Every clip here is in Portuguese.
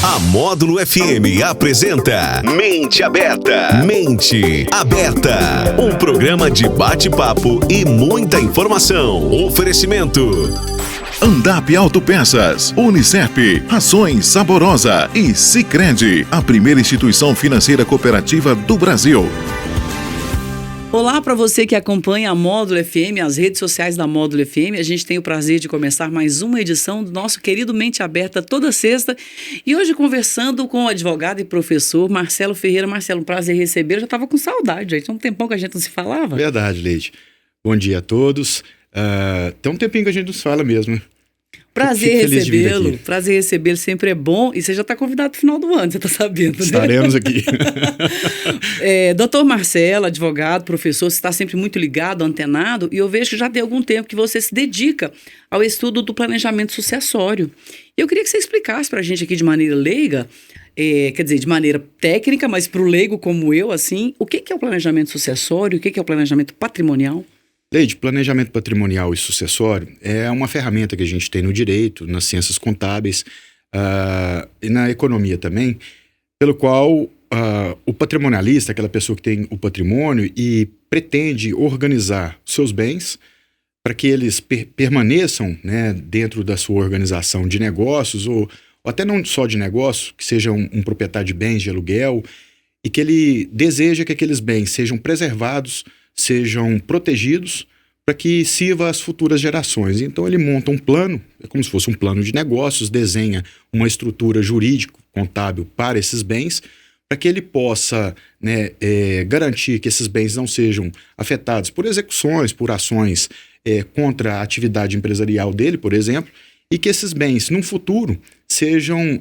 A Módulo FM apresenta Mente Aberta. Mente Aberta. Um programa de bate-papo e muita informação. Oferecimento: Andap Autopeças, Unicep, Rações Saborosa e Sicredi, a primeira instituição financeira cooperativa do Brasil. Olá para você que acompanha a Módulo FM, as redes sociais da Módulo FM. A gente tem o prazer de começar mais uma edição do nosso querido Mente Aberta toda sexta. E hoje conversando com o advogado e professor Marcelo Ferreira. Marcelo, um prazer receber. Eu já estava com saudade, gente. Tinha um tempão que a gente não se falava. Verdade, Leide. Bom dia a todos. Tem um tempinho que a gente não se fala mesmo. Prazer recebê-lo, sempre é bom. E você já está convidado para o final do ano, você está sabendo, né? Estaremos aqui. Doutor Marcelo, advogado, professor, você está sempre muito ligado, antenado, e eu vejo que já tem algum tempo que você se dedica ao estudo do planejamento sucessório. Eu queria que você explicasse para a gente aqui de maneira leiga, quer dizer, de maneira técnica, mas para o leigo como eu, assim, o que é o planejamento sucessório, o que é o planejamento patrimonial? Leide, planejamento patrimonial e sucessório é uma ferramenta que a gente tem no direito, nas ciências contábeis e na economia também, pelo qual o patrimonialista, aquela pessoa que tem o patrimônio e pretende organizar seus bens para que eles permaneçam, né, dentro da sua organização de negócios, ou até não só de negócios, que seja um proprietário de bens de aluguel, e que ele deseja que aqueles bens sejam preservados, sejam protegidos para que sirva às futuras gerações. Então ele monta um plano, é como se fosse um plano de negócios, desenha uma estrutura jurídico-contábil para esses bens, para que ele possa, né, garantir que esses bens não sejam afetados por execuções, por ações contra a atividade empresarial dele, por exemplo, e que esses bens, num futuro, sejam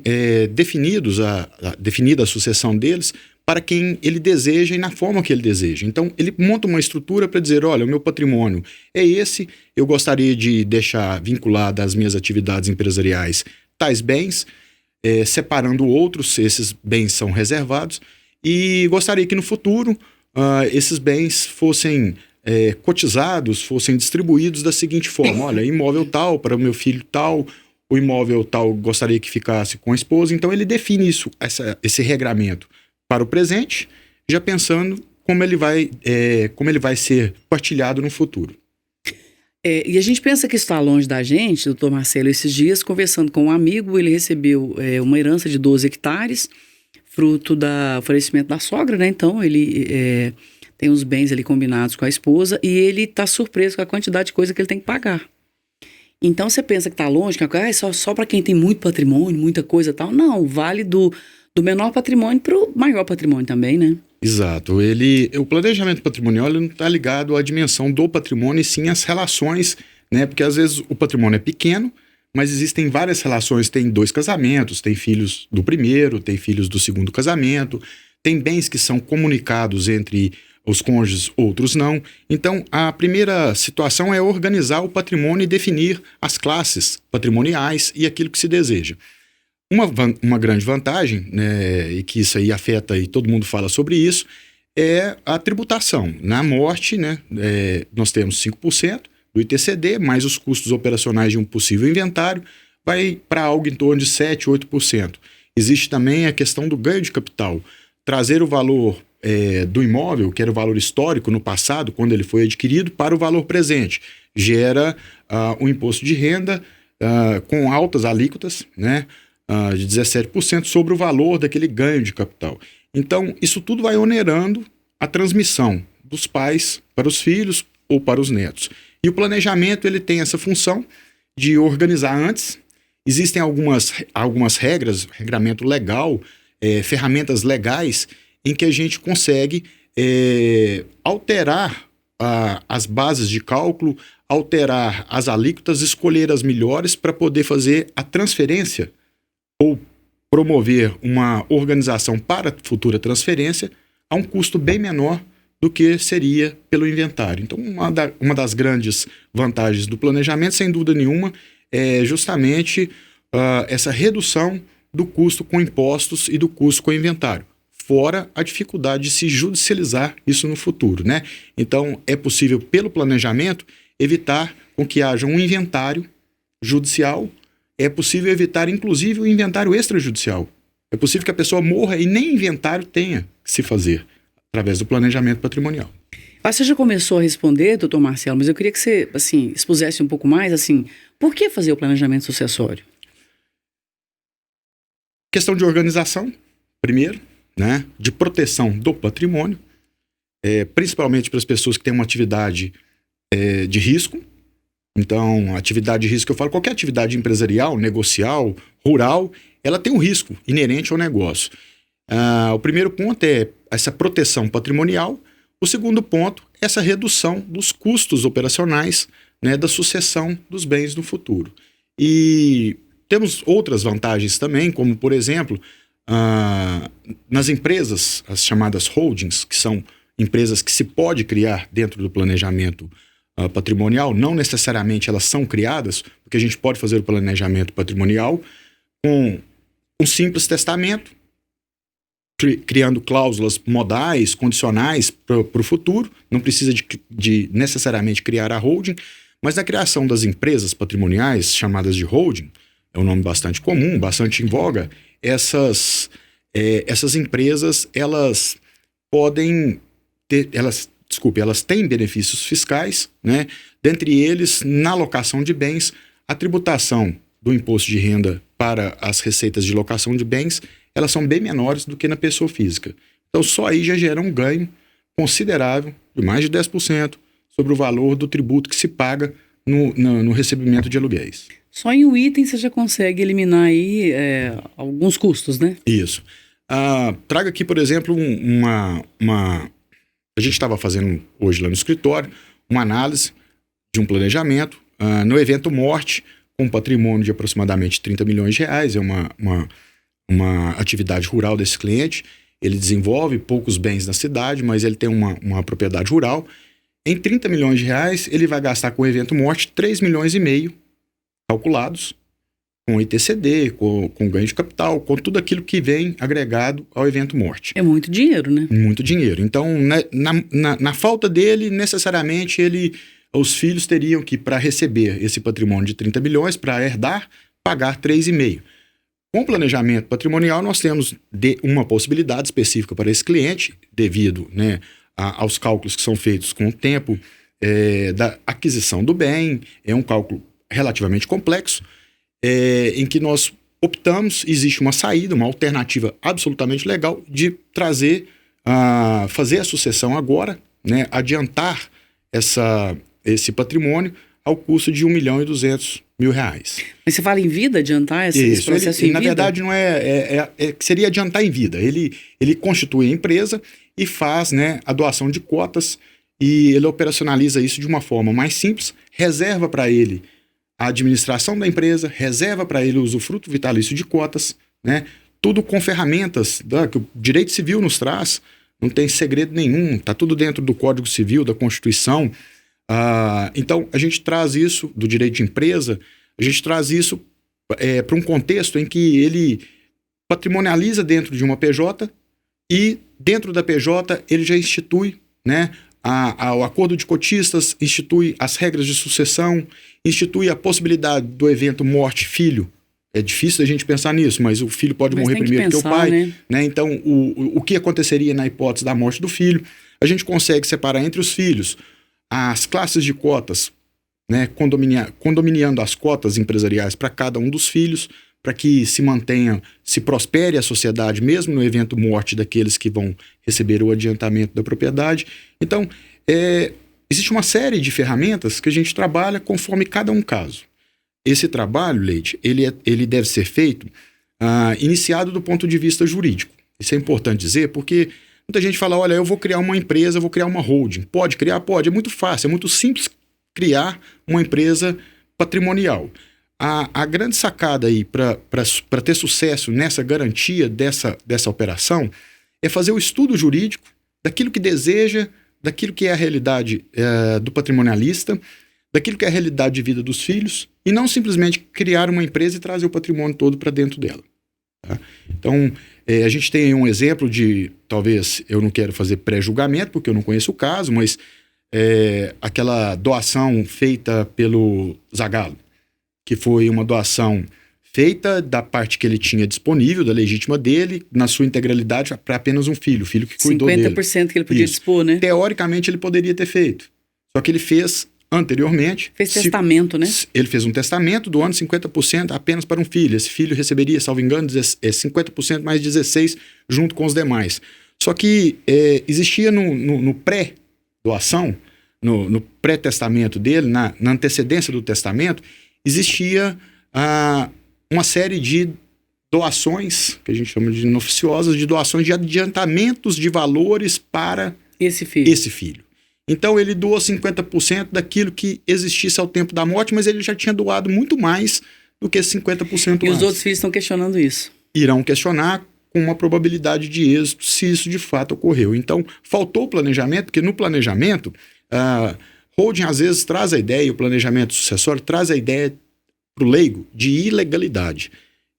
definida a sucessão deles para quem ele deseja e na forma que ele deseja. Então, ele monta uma estrutura para dizer, olha, o meu patrimônio é esse, eu gostaria de deixar vinculado às minhas atividades empresariais tais bens, separando outros, esses bens são reservados, e gostaria que no futuro esses bens fossem cotizados, fossem distribuídos da seguinte forma, olha, imóvel tal para o meu filho tal, o imóvel tal gostaria que ficasse com a esposa. Então, ele define esse regramento para o presente, já pensando como ele vai ser partilhado no futuro. E a gente pensa que isso está longe da gente, doutor Marcelo. Esses dias, conversando com um amigo, ele recebeu uma herança de 12 hectares, fruto do falecimento da sogra, né? Então, ele tem os bens ali combinados com a esposa e ele está surpreso com a quantidade de coisa que ele tem que pagar. Então, você pensa que está longe, que é só para quem tem muito patrimônio, muita coisa e tal. Não, vale do menor patrimônio para o maior patrimônio também, né? Exato. O planejamento patrimonial não está ligado à dimensão do patrimônio e sim às relações, né? Porque às vezes o patrimônio é pequeno, mas existem várias relações. Tem 2 casamentos, tem filhos do primeiro, tem filhos do segundo casamento, tem bens que são comunicados entre os cônjuges, outros não. Então, a primeira situação é organizar o patrimônio e definir as classes patrimoniais e aquilo que se deseja. Uma grande vantagem, né, e que isso aí afeta e todo mundo fala sobre isso, é a tributação. Na morte, né, nós temos 5% do ITCD, mais os custos operacionais de um possível inventário, vai para algo em torno de 7%, 8%. Existe também a questão do ganho de capital. Trazer o valor do imóvel, que era o valor histórico no passado, quando ele foi adquirido, para o valor presente. Gera um imposto de renda com altas alíquotas, né, de 17% sobre o valor daquele ganho de capital. Então, isso tudo vai onerando a transmissão dos pais para os filhos ou para os netos. E o planejamento, ele tem essa função de organizar antes. Existem algumas regras, regramento legal, ferramentas legais, em que a gente consegue alterar as bases de cálculo, alterar as alíquotas, escolher as melhores para poder fazer a transferência ou promover uma organização para futura transferência a um custo bem menor do que seria pelo inventário. Então, uma das grandes vantagens do planejamento, sem dúvida nenhuma, é justamente essa redução do custo com impostos e do custo com inventário, fora a dificuldade de se judicializar isso no futuro, né? Então, é possível, pelo planejamento, evitar com que haja um inventário judicial. É possível evitar, inclusive, o inventário extrajudicial. É possível que a pessoa morra e nem inventário tenha que se fazer através do planejamento patrimonial. Você já começou a responder, doutor Marcelo, mas eu queria que você, assim, expusesse um pouco mais, assim, por que fazer o planejamento sucessório? Questão de organização, primeiro, né? De proteção do patrimônio, principalmente para as pessoas que têm uma atividade de risco. Então, atividade de risco, eu falo, qualquer atividade empresarial, negocial, rural, ela tem um risco inerente ao negócio. O primeiro ponto é essa proteção patrimonial. O segundo ponto, essa redução dos custos operacionais, né, da sucessão dos bens no futuro. E temos outras vantagens também, como, por exemplo, nas empresas, as chamadas holdings, que são empresas que se pode criar dentro do planejamento patrimonial, não necessariamente elas são criadas, porque a gente pode fazer o planejamento patrimonial com um simples testamento, criando cláusulas modais, condicionais para o futuro, não precisa de necessariamente criar a holding, mas na criação das empresas patrimoniais, chamadas de holding, é um nome bastante comum, bastante em voga, essas empresas, elas têm benefícios fiscais, né? Dentre eles, na alocação de bens, a tributação do imposto de renda para as receitas de locação de bens, elas são bem menores do que na pessoa física. Então, só aí já gera um ganho considerável de mais de 10% sobre o valor do tributo que se paga no recebimento de aluguéis. Só em um item você já consegue eliminar aí alguns custos, né? Isso. Traga aqui, por exemplo, a gente estava fazendo hoje lá no escritório uma análise de um planejamento no evento morte, com um patrimônio de aproximadamente 30 milhões de reais, é uma atividade rural desse cliente. Ele desenvolve poucos bens na cidade, mas ele tem uma propriedade rural. Em 30 milhões de reais, ele vai gastar com o evento morte 3,5 milhões calculados, com ITCD, com ganho de capital, com tudo aquilo que vem agregado ao evento morte. É muito dinheiro, né? Muito dinheiro. Então, na falta dele, necessariamente, os filhos teriam que, para receber esse patrimônio de 30 milhões, para herdar, pagar 3,5. Com o planejamento patrimonial, nós temos uma possibilidade específica para esse cliente, devido, né, aos cálculos que são feitos com o tempo da aquisição do bem. É um cálculo relativamente complexo, em que nós optamos, existe uma saída, uma alternativa absolutamente legal de fazer a sucessão agora, né, adiantar esse patrimônio ao custo de R$1,2 milhão. Mas você fala em vida, adiantar esse processo em vida? Na verdade, não seria adiantar em vida. Ele constitui a empresa e faz, né, a doação de cotas, e ele operacionaliza isso de uma forma mais simples, reserva para ele a administração da empresa, reserva para ele o usufruto vitalício de cotas, né, tudo com ferramentas que o direito civil nos traz, não tem segredo nenhum, está tudo dentro do Código Civil, da Constituição. Então, a gente traz isso do direito de empresa, a gente traz isso para um contexto em que ele patrimonializa dentro de uma PJ e dentro da PJ ele já institui, né, o acordo de cotistas, institui as regras de sucessão, institui a possibilidade do evento morte-filho. É difícil a gente pensar nisso, mas o filho pode morrer primeiro que o pai. Né? Então, o que aconteceria na hipótese da morte do filho? A gente consegue separar entre os filhos as classes de cotas, né, condominiando as cotas empresariais para cada um dos filhos, para que se prospere a sociedade, mesmo no evento morte daqueles que vão receber o adiantamento da propriedade. Então, existe uma série de ferramentas que a gente trabalha conforme cada um caso. Esse trabalho, Leite, ele deve ser feito iniciado do ponto de vista jurídico. Isso é importante dizer, porque muita gente fala, olha, eu vou criar uma empresa, eu vou criar uma holding. Pode criar? Pode. É muito fácil, é muito simples criar uma empresa patrimonial. A grande sacada aí para ter sucesso nessa garantia dessa operação é fazer o estudo jurídico daquilo que deseja, daquilo que é a realidade do patrimonialista, daquilo que é a realidade de vida dos filhos, e não simplesmente criar uma empresa e trazer o patrimônio todo para dentro dela. Tá? Então, a gente tem um exemplo de, talvez, eu não quero fazer pré-julgamento, porque eu não conheço o caso, mas aquela doação feita pelo Zagallo, que foi uma doação feita da parte que ele tinha disponível, da legítima dele, na sua integralidade, para apenas um filho, o filho que cuidou 50% dele. 50% que ele podia Isso. dispor, né? Teoricamente, ele poderia ter feito. Só que ele fez anteriormente. Fez testamento, né? Ele fez um testamento doando 50% apenas para um filho. Esse filho receberia, salvo engano, 50% mais 16% junto com os demais. Só que existia no pré-doação, no pré-testamento dele, na antecedência do testamento, existia uma série de doações, que a gente chama de inoficiosas, de doações de adiantamentos de valores para esse filho. Então ele doou 50% daquilo que existisse ao tempo da morte, mas ele já tinha doado muito mais do que 50% E antes. os outros filhos estão questionando isso. Irão questionar com uma probabilidade de êxito se isso de fato ocorreu. Então faltou o planejamento, porque no planejamento, holding às vezes traz a ideia, o planejamento sucessório traz a ideia para o leigo de ilegalidade.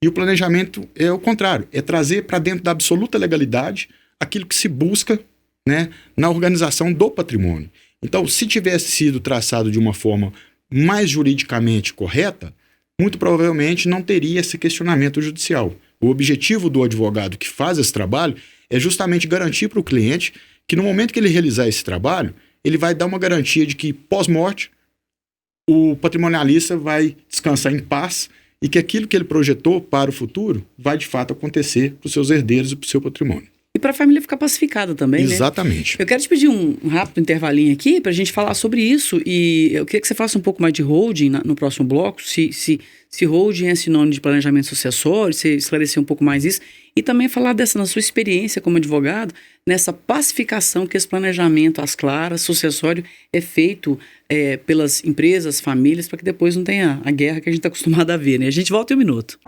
E o planejamento é o contrário, é trazer para dentro da absoluta legalidade aquilo que se busca, né, na organização do patrimônio. Então, se tivesse sido traçado de uma forma mais juridicamente correta, muito provavelmente não teria esse questionamento judicial. O objetivo do advogado que faz esse trabalho é justamente garantir para o cliente que no momento que ele realizar esse trabalho, ele vai dar uma garantia de que pós-morte o patrimonialista vai descansar em paz e que aquilo que ele projetou para o futuro vai de fato acontecer para os seus herdeiros e para o seu patrimônio. E para a família ficar pacificada também, né? Exatamente. Eu quero te pedir um rápido intervalinho aqui para a gente falar sobre isso, e eu queria que você faça um pouco mais de holding no próximo bloco, se holding é sinônimo de planejamento sucessório, você esclarecer um pouco mais isso, e também falar na sua experiência como advogado, nessa pacificação que esse planejamento às claras, sucessório, é feito pelas empresas, famílias, para que depois não tenha a guerra que a gente está acostumado a ver, né? A gente volta em um minuto.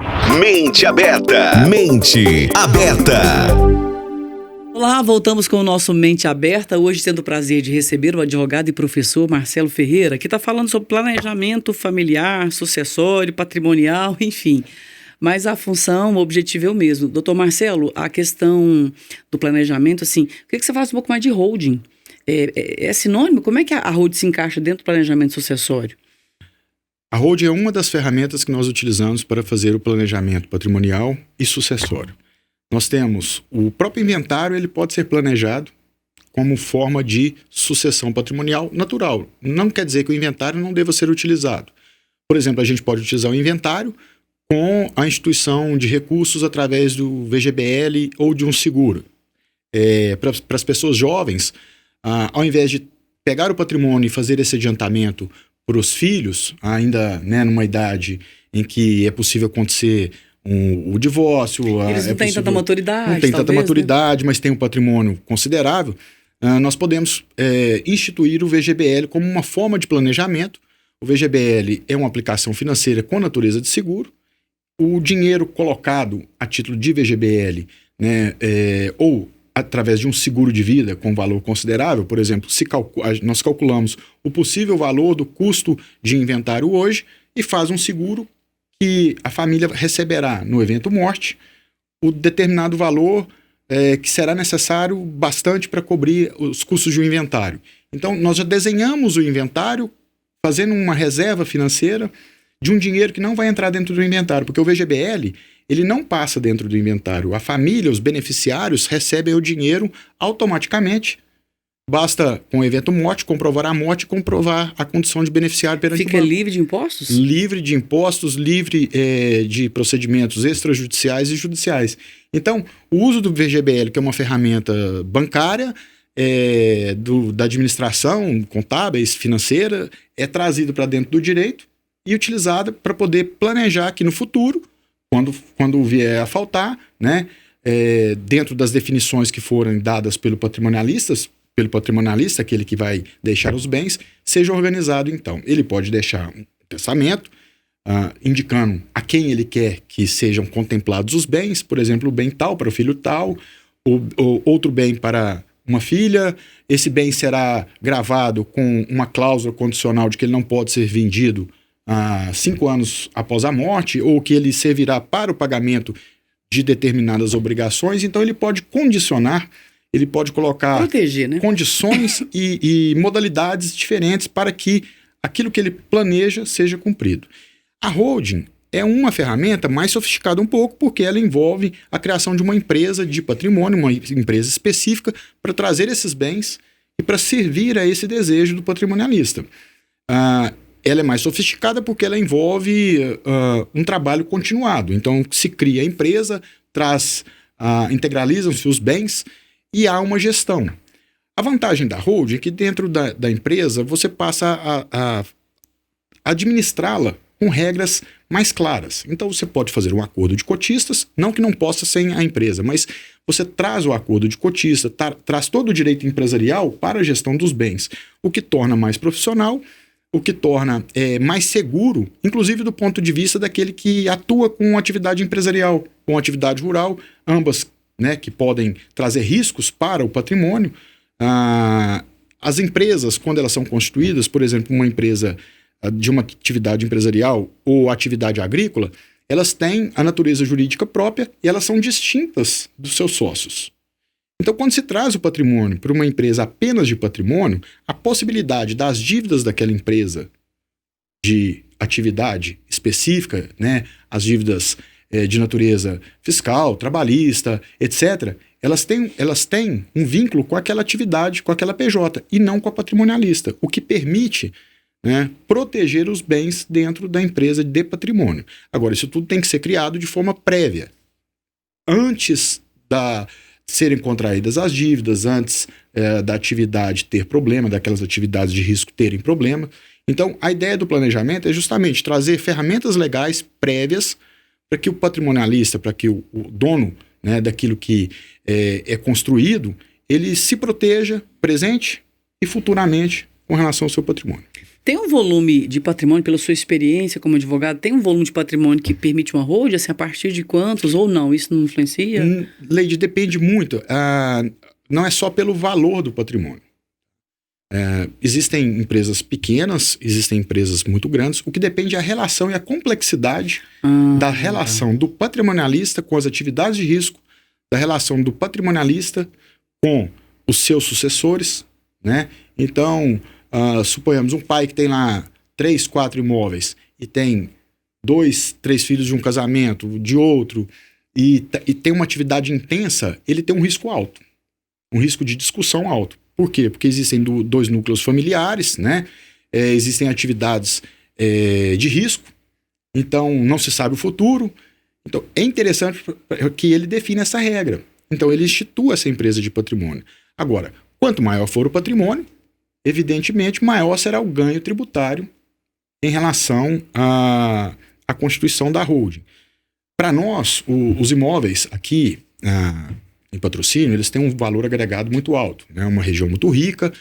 Mente aberta. Mente aberta. Olá, voltamos com o nosso Mente Aberta, hoje tendo o prazer de receber o advogado e professor Marcelo Ferreira, que está falando sobre planejamento familiar, sucessório, patrimonial, enfim. Mas a função, o objetivo é o mesmo. Doutor Marcelo, a questão do planejamento, assim, eu queria que você falasse um pouco mais de holding. É sinônimo? Como é que a holding se encaixa dentro do planejamento sucessório? A holding é uma das ferramentas que nós utilizamos para fazer o planejamento patrimonial e sucessório. Nós temos o próprio inventário, ele pode ser planejado como forma de sucessão patrimonial natural. Não quer dizer que o inventário não deva ser utilizado. Por exemplo, a gente pode utilizar o inventário com a instituição de recursos através do VGBL ou de um seguro. Para as pessoas jovens, ao invés de pegar o patrimônio e fazer esse adiantamento para os filhos, ainda, né, numa idade em que é possível acontecer o divórcio. Eles não têm tanta maturidade. Não tem tanta talvez, maturidade, né? Mas tem um patrimônio considerável. Nós podemos instituir o VGBL como uma forma de planejamento. O VGBL é uma aplicação financeira com natureza de seguro. O dinheiro colocado a título de VGBL, né, ou através de um seguro de vida com valor considerável, por exemplo, nós calculamos o possível valor do custo de inventário hoje e faz um seguro que a família receberá no evento morte o determinado valor que será necessário bastante para cobrir os custos de um inventário. Então, nós já desenhamos o inventário fazendo uma reserva financeira de um dinheiro que não vai entrar dentro do inventário, porque o VGBL, ele não passa dentro do inventário. A família, os beneficiários, recebem o dinheiro automaticamente. Basta, com o evento morte, comprovar a morte e comprovar a condição de beneficiário perante o banco. Fica livre de impostos? Livre de impostos, livre de procedimentos extrajudiciais e judiciais. Então, o uso do VGBL, que é uma ferramenta bancária, da administração contábeis, financeira, é trazido para dentro do direito e utilizada para poder planejar que no futuro, quando vier a faltar, né, dentro das definições que forem dadas pelo patrimonialista, aquele que vai deixar os bens, seja organizado então. Ele pode deixar um testamento, indicando a quem ele quer que sejam contemplados os bens, por exemplo, o bem tal para o filho tal, ou outro bem para uma filha, esse bem será gravado com uma cláusula condicional de que ele não pode ser vendido 5 anos após a morte, ou que ele servirá para o pagamento de determinadas obrigações. Então ele pode condicionar, ele pode colocar proteger, né? Condições e modalidades diferentes para que aquilo que ele planeja seja cumprido. A holding é uma ferramenta mais sofisticada um pouco, porque ela envolve a criação de uma empresa de patrimônio, uma empresa específica, para trazer esses bens e para servir a esse desejo do patrimonialista. Ela é mais sofisticada porque ela envolve um trabalho continuado. Então, se cria a empresa, integralizam-se os bens e há uma gestão. A vantagem da holding é que dentro da empresa você passa a administrá-la com regras mais claras. Então você pode fazer um acordo de cotistas, não que não possa sem a empresa, mas você traz o acordo de cotista, traz todo o direito empresarial para a gestão dos bens, o que torna mais profissional, o que torna mais seguro, inclusive do ponto de vista daquele que atua com atividade empresarial, com atividade rural, ambas, né, que podem trazer riscos para o patrimônio. As empresas, quando elas são constituídas, por exemplo, uma empresa de uma atividade empresarial ou atividade agrícola, elas têm a natureza jurídica própria e elas são distintas dos seus sócios. Então, quando se traz o patrimônio para uma empresa apenas de patrimônio, a possibilidade das dívidas daquela empresa de atividade específica, né, as dívidas de natureza fiscal, trabalhista, etc., elas têm um vínculo com aquela atividade, com aquela PJ, e não com a patrimonialista, o que permite, né, proteger os bens dentro da empresa de patrimônio. Agora, isso tudo tem que ser criado de forma prévia. Antes serem contraídas as dívidas, antes da atividade ter problema, daquelas atividades de risco terem problema. Então, a ideia do planejamento é justamente trazer ferramentas legais prévias para que o patrimonialista, para que o dono, né, daquilo que é construído, ele se proteja presente e futuramente com relação ao seu patrimônio. Tem um volume de patrimônio, pela sua experiência como advogado, tem um volume de patrimônio que permite uma holding, assim, a partir de quantos ou não? Isso não influencia? Leide, depende muito. Não é só pelo valor do patrimônio. Existem empresas pequenas, existem empresas muito grandes. O que depende é a relação e a complexidade da relação do patrimonialista com as atividades de risco, da relação do patrimonialista com os seus sucessores, né? Então, suponhamos um pai que tem lá 3, 4 imóveis e tem 2, 3 filhos de um casamento, de outro, e tem uma atividade intensa, ele tem um risco alto, um risco de discussão alto. Por quê? Porque existem 2 núcleos familiares, né? Existem atividades de risco, então não se sabe o futuro. Então é interessante que ele defina essa regra. Então ele institua essa empresa de patrimônio. Agora, quanto maior for o patrimônio, evidentemente maior será o ganho tributário em relação à constituição da holding. Para nós, os imóveis aqui em Patrocínio, eles têm um valor agregado muito alto, né? Uma região muito rica,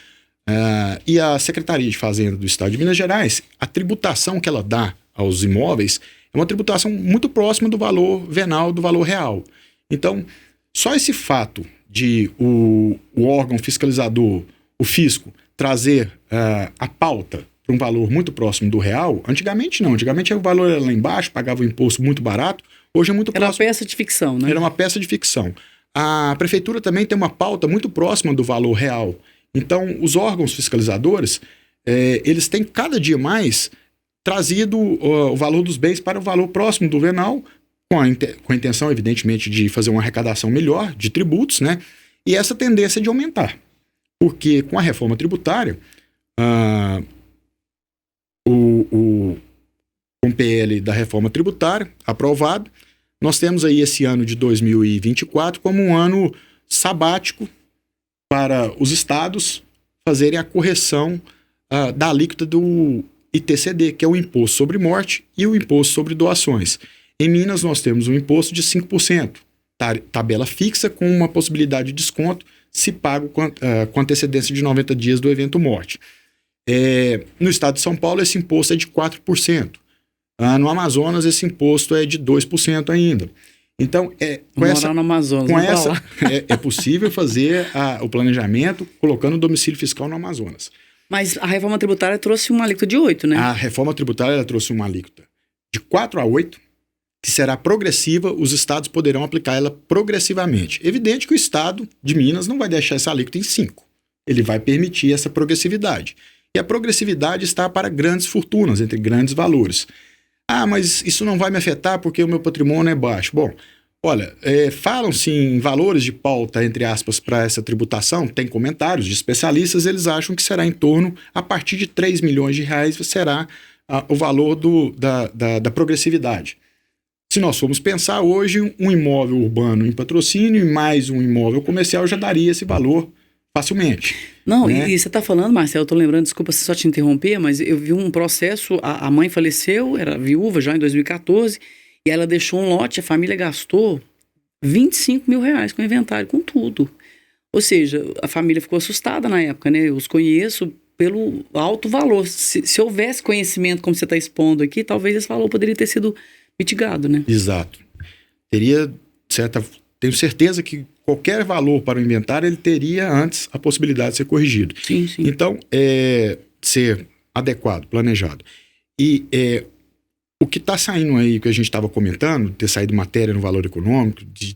e a Secretaria de Fazenda do Estado de Minas Gerais, a tributação que ela dá aos imóveis é uma tributação muito próxima do valor venal, do valor real. Então, só esse fato de o órgão fiscalizador, o fisco, trazer a pauta para um valor muito próximo do real, antigamente não, antigamente o valor era lá embaixo, pagava o imposto muito barato, hoje é muito próximo. Era uma peça de ficção, né? Era uma peça de ficção. A prefeitura também tem uma pauta muito próxima do valor real. Então, os órgãos fiscalizadores, eles têm cada dia mais trazido o valor dos bens para o valor próximo do venal, com a intenção, evidentemente, de fazer uma arrecadação melhor de tributos, né? E essa tendência de aumentar. Porque com a reforma tributária, com o PL da reforma tributária aprovado, nós temos aí esse ano de 2024 como um ano sabático para os estados fazerem a correção da alíquota do ITCD, que é o Imposto sobre Morte e o Imposto sobre Doações. Em Minas nós temos um imposto de 5%, tabela fixa com uma possibilidade de desconto se pago com antecedência de 90 dias do evento morte. No estado de São Paulo esse imposto é de 4%. No Amazonas, esse imposto é de 2% ainda. Então, no Amazonas, é possível fazer o planejamento colocando o domicílio fiscal no Amazonas. Mas a reforma tributária trouxe uma alíquota de 8%, né? A reforma tributária ela trouxe uma alíquota de 4% a 8%, que será progressiva, os estados poderão aplicar ela progressivamente. Evidente que o estado de Minas não vai deixar essa alíquota em 5%. Ele vai permitir essa progressividade. E a progressividade está para grandes fortunas, entre grandes valores. mas isso não vai me afetar porque o meu patrimônio é baixo. Bom, olha, falam-se em valores de pauta, entre aspas, para essa tributação, tem comentários de especialistas, eles acham que será em torno, a partir de 3 milhões de reais, será o valor da progressividade. Se nós formos pensar hoje, um imóvel urbano em patrocínio e mais um imóvel comercial já daria esse valor facilmente. Não, né? E você está falando, Marcelo, eu estou lembrando, desculpa se só te interromper, mas eu vi um processo, a mãe faleceu, era viúva já em 2014, e ela deixou um lote, a família gastou 25 mil reais com inventário, com tudo. Ou seja, a família ficou assustada na época, né? Eu os conheço pelo alto valor. Se houvesse conhecimento, como você está expondo aqui, talvez esse valor poderia ter sido mitigado, né? Exato. Tenho certeza que qualquer valor para o inventário, ele teria antes a possibilidade de ser corrigido. Sim, sim. Então, ser adequado, planejado. E o que está saindo aí, que a gente estava comentando, ter saído matéria no Valor Econômico, de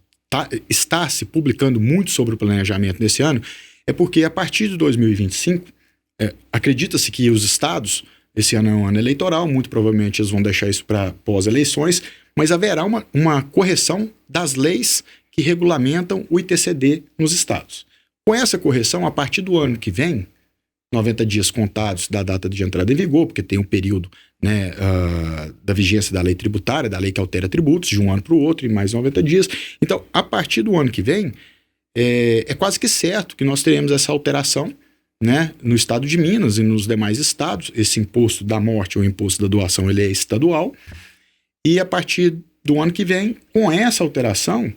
estar se publicando muito sobre o planejamento nesse ano, é porque a partir de 2025, acredita-se que os estados, esse ano é um ano eleitoral, muito provavelmente eles vão deixar isso para pós-eleições, mas haverá uma correção das leis que regulamentam o ITCD nos estados. Com essa correção, a partir do ano que vem, 90 dias contados da data de entrada em vigor, porque tem um período, né, da vigência da lei tributária, da lei que altera tributos, de um ano para o outro, e mais 90 dias. Então, a partir do ano que vem, é quase que certo que nós teremos essa alteração, né, no estado de Minas e nos demais estados. Esse imposto da morte ou imposto da doação, ele é estadual. E a partir do ano que vem, com essa alteração,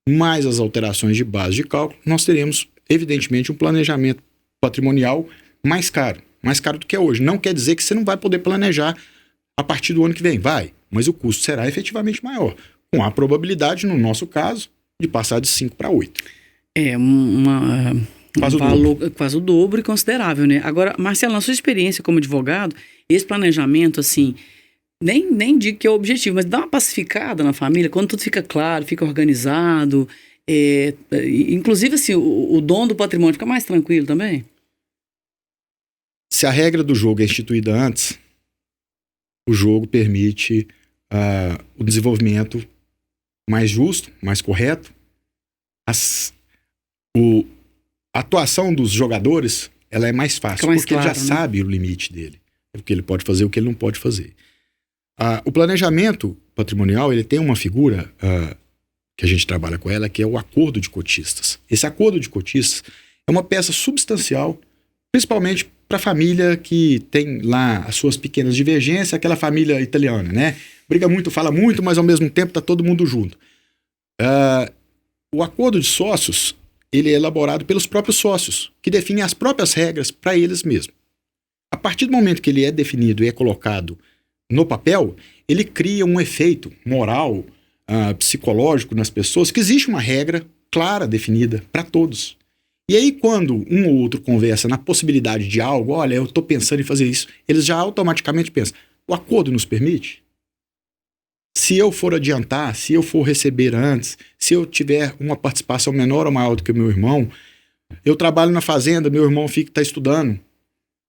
mais as alterações de base de cálculo, nós teremos, evidentemente, um planejamento patrimonial mais caro do que é hoje. Não quer dizer que você não vai poder planejar a partir do ano que vem, vai, mas o custo será efetivamente maior, com a probabilidade, no nosso caso, de passar de 5 para 8. Quase o dobro e considerável, né? Agora, Marcelo, na sua experiência como advogado, esse planejamento, assim, nem digo que é o objetivo, mas dá uma pacificada na família, quando tudo fica claro, fica organizado, inclusive, assim, o dono do patrimônio fica mais tranquilo também? Se a regra do jogo é instituída antes, o jogo permite o desenvolvimento mais justo, mais correto. A atuação dos jogadores, ela é mais fácil, porque ele já sabe o limite dele, o que ele pode fazer, o que ele não pode fazer. O planejamento patrimonial, ele tem uma figura que a gente trabalha com ela, que é o acordo de cotistas. Esse acordo de cotistas é uma peça substancial, principalmente para a família que tem lá as suas pequenas divergências, aquela família italiana, né? Briga muito, fala muito, mas ao mesmo tempo está todo mundo junto. O acordo de sócios, ele é elaborado pelos próprios sócios, que definem as próprias regras para eles mesmos. A partir do momento que ele é definido e é colocado no papel, ele cria um efeito moral, psicológico nas pessoas, que existe uma regra clara, definida para todos. E aí, quando um ou outro conversa na possibilidade de algo, olha, eu estou pensando em fazer isso, eles já automaticamente pensam, o acordo nos permite? Se eu for adiantar, se eu for receber antes, se eu tiver uma participação menor ou maior do que o meu irmão, eu trabalho na fazenda, meu irmão está estudando,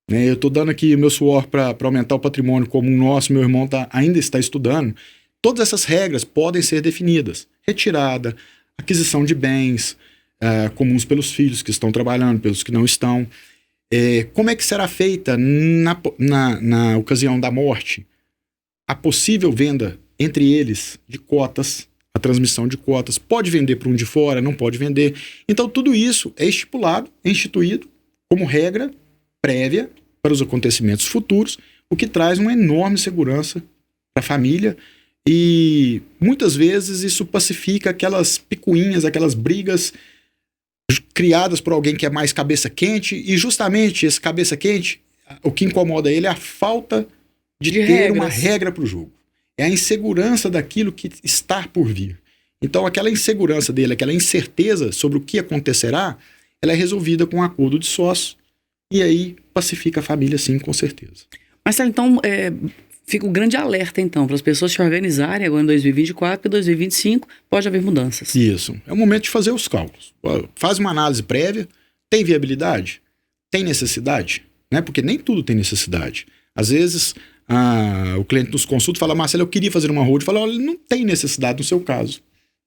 né? Eu estou dando aqui o meu suor para aumentar o patrimônio comum nosso, meu irmão ainda está estudando. Todas essas regras podem ser definidas. Retirada, aquisição de bens comuns pelos filhos que estão trabalhando, pelos que não estão. Como é que será feita na ocasião da morte a possível venda entre eles de cotas, a transmissão de cotas? Pode vender para um de fora, não pode vender. Então tudo isso é estipulado, é instituído como regra prévia para os acontecimentos futuros, o que traz uma enorme segurança para a família. E muitas vezes isso pacifica aquelas picuinhas, aquelas brigas criadas por alguém que é mais cabeça quente, e justamente esse cabeça quente, o que incomoda ele é a falta de ter regras. Uma regra para o jogo. É a insegurança daquilo que está por vir. Então aquela insegurança dele, aquela incerteza sobre o que acontecerá, ela é resolvida com um acordo de sócio, e aí pacifica a família, sim, com certeza. Marcelo, então, fica um grande alerta, então, para as pessoas se organizarem agora em 2024 e 2025 pode haver mudanças. Isso. É o momento de fazer os cálculos. Faz uma análise prévia. Tem viabilidade? Tem necessidade? Né? Porque nem tudo tem necessidade. Às vezes, o cliente nos consulta e fala, Marcelo, eu queria fazer uma hold. Fala, olha, não tem necessidade no seu caso.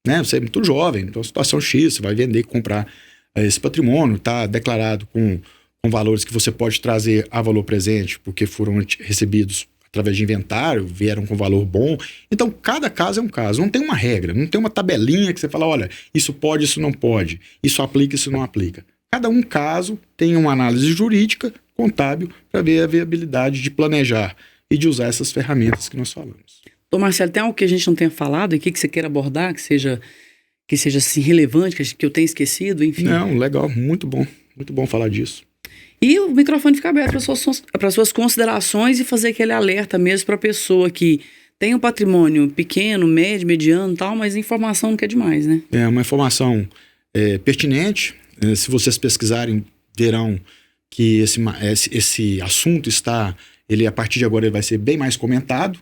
Né? Você é muito jovem, então situação X, você vai vender, comprar esse patrimônio, está declarado com valores que você pode trazer a valor presente, porque foram recebidos através de inventário, vieram com valor bom. Então, cada caso é um caso. Não tem uma regra, não tem uma tabelinha que você fala, olha, isso pode, isso não pode, isso aplica, isso não aplica. Cada caso tem uma análise jurídica, contábil, para ver a viabilidade de planejar e de usar essas ferramentas que nós falamos. Ô Marcelo, tem algo que a gente não tenha falado aqui que você queira abordar, que seja assim, relevante, que eu tenha esquecido, enfim? Não, legal, muito bom falar disso. E o microfone fica aberto para suas considerações e fazer aquele alerta mesmo para a pessoa que tem um patrimônio pequeno, médio, mediano e tal, mas informação não quer demais, né? É uma informação pertinente. Se vocês pesquisarem, verão que esse assunto a partir de agora ele vai ser bem mais comentado,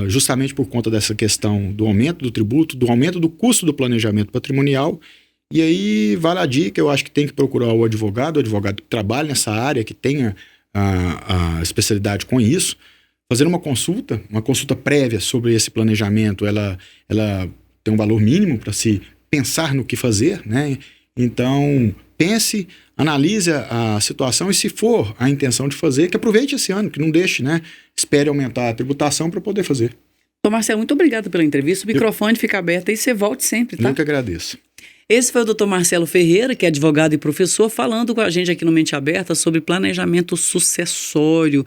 justamente por conta dessa questão do aumento do tributo, do aumento do custo do planejamento patrimonial. E aí vale a dica, eu acho que tem que procurar o advogado que trabalha nessa área, que tenha a especialidade com isso, fazer uma consulta prévia sobre esse planejamento. Ela tem um valor mínimo para se pensar no que fazer, né? Então, pense, analise a situação e, se for a intenção de fazer, que aproveite esse ano, que não deixe, né? Espere aumentar a tributação para poder fazer. Ô Marcelo, muito obrigado pela entrevista. O microfone fica aberto aí, você volte sempre, tá? Eu que agradeço. Esse foi o Dr. Marcelo Ferreira, que é advogado e professor, falando com a gente aqui no Mente Aberta sobre planejamento sucessório.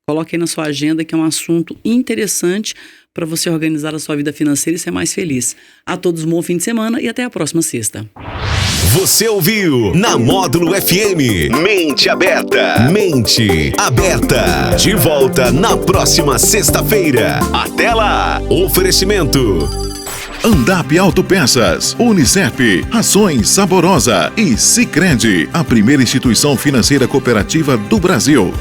Coloque aí na sua agenda, que é um assunto interessante para você organizar a sua vida financeira e ser mais feliz. A todos um bom fim de semana e até a próxima sexta. Você ouviu na Módulo FM Mente Aberta. Mente Aberta. De volta na próxima sexta-feira. Até lá. Oferecimento Andap Autopeças, Unicef, Rações Saborosa e Sicredi, a primeira instituição financeira cooperativa do Brasil.